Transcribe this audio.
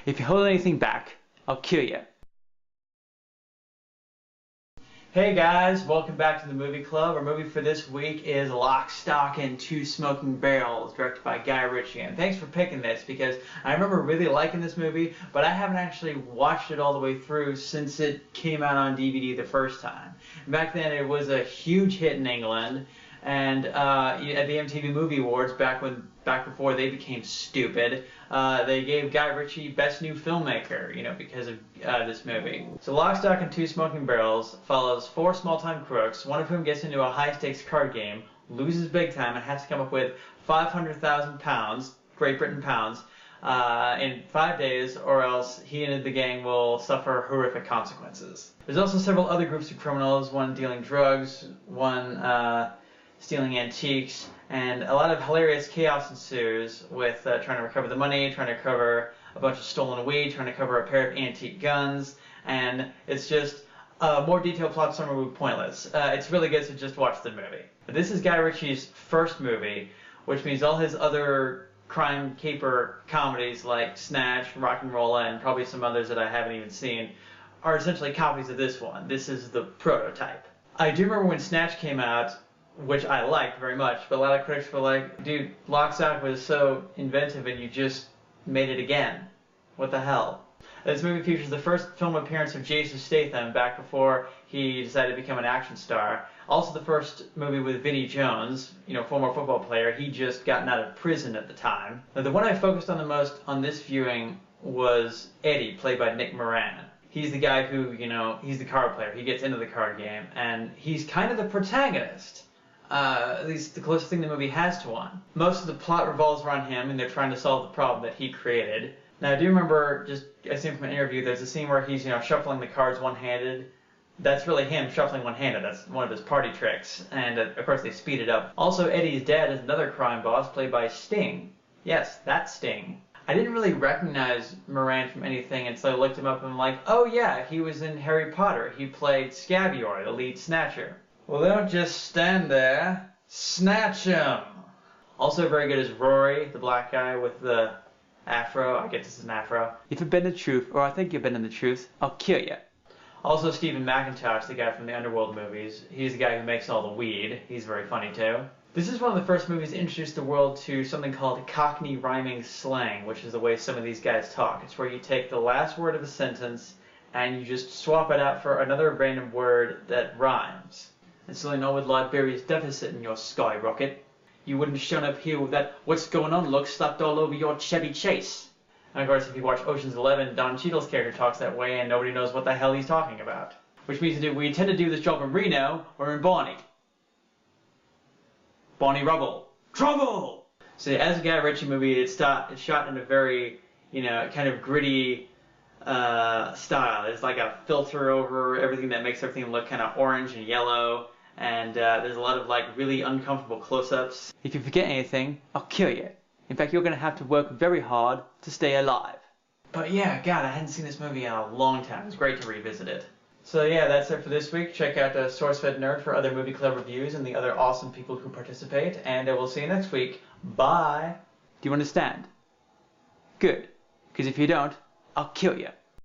If you hold anything back, I'll kill you. Hey guys, welcome back to the movie club. Our movie for this week is Lock, Stock, and Two Smoking Barrels, directed by Guy Ritchie. And thanks for picking this, because I remember really liking this movie, but I haven't actually watched it all the way through since it came out on DVD the first time. Back then it was a huge hit in England, and at the MTV Movie Awards, back before they became stupid, they gave Guy Ritchie Best New Filmmaker, because of this movie. So Lock, Stock, and Two Smoking Barrels follows four small-time crooks, one of whom gets into a high-stakes card game, loses big time, and has to come up with 500,000 pounds, Great Britain pounds, in 5 days, or else he and the gang will suffer horrific consequences. There's also several other groups of criminals, one dealing drugs, one stealing antiques, and a lot of hilarious chaos ensues with trying to recover the money, trying to recover a bunch of stolen weed, trying to cover a pair of antique guns, and it's just a more detailed plot summary would be pointless. It's really good, so just watch the movie. But this is Guy Ritchie's first movie, which means all his other crime caper comedies like Snatch, Rock'n'Rolla, and probably some others that I haven't even seen are essentially copies of this one. This is the prototype. I do remember when Snatch came out, which I liked very much, but a lot of critics were like, dude, Lock, Stock was so inventive and you just made it again. What the hell? This movie features the first film appearance of Jason Statham back before he decided to become an action star. Also the first movie with Vinnie Jones, former football player. He just gotten out of prison at the time. Now, the one I focused on the most on this viewing was Eddie, played by Nick Moran. He's the guy who, he's the card player. He gets into the card game, and he's kind of the protagonist. At least the closest thing the movie has to one. Most of the plot revolves around him, and they're trying to solve the problem that he created. Now, I do remember, I seen from an interview, there's a scene where he's, shuffling the cards one-handed. That's really him shuffling one-handed. That's one of his party tricks. And, of course, they speed it up. Also, Eddie's dad is another crime boss, played by Sting. Yes, that's Sting. I didn't really recognize Moran from anything until I looked him up and I'm like, oh yeah, he was in Harry Potter. He played Scabior, the lead snatcher. Well, don't just stand there. Snatch him! Also very good is Rory, the black guy with the afro. I guess it's an afro. If you've been in the truth, or I think you've been in the truth, I'll kill you. Also Stephen McIntosh, the guy from the Underworld movies. He's the guy who makes all the weed. He's very funny too. This is one of the first movies to introduce the world to something called Cockney rhyming slang, which is the way some of these guys talk. It's where you take the last word of a sentence and you just swap it out for another random word that rhymes. And so not with Liberia's deficit in your skyrocket, you wouldn't have shown up here with that "what's going on" look slapped all over your Chevy Chase. And of course, if you watch Ocean's 11, Don Cheadle's character talks that way and nobody knows what the hell he's talking about. Which means we intend to do this job in Reno or in Bonnie. Bonnie Rubble. Trouble! So as a Guy Ritchie movie, it's shot in a very, kind of gritty style. There's like a filter over everything that makes everything look kind of orange and yellow. And there's a lot of really uncomfortable close-ups. If you forget anything, I'll kill you. In fact, you're going to have to work very hard to stay alive. But yeah, God, I hadn't seen this movie in a long time. It was great to revisit it. So yeah, that's it for this week. Check out SourceFedNerd for other movie club reviews and the other awesome people who participate. And we'll see you next week. Bye! Do you understand? Good. Because if you don't, I'll kill you.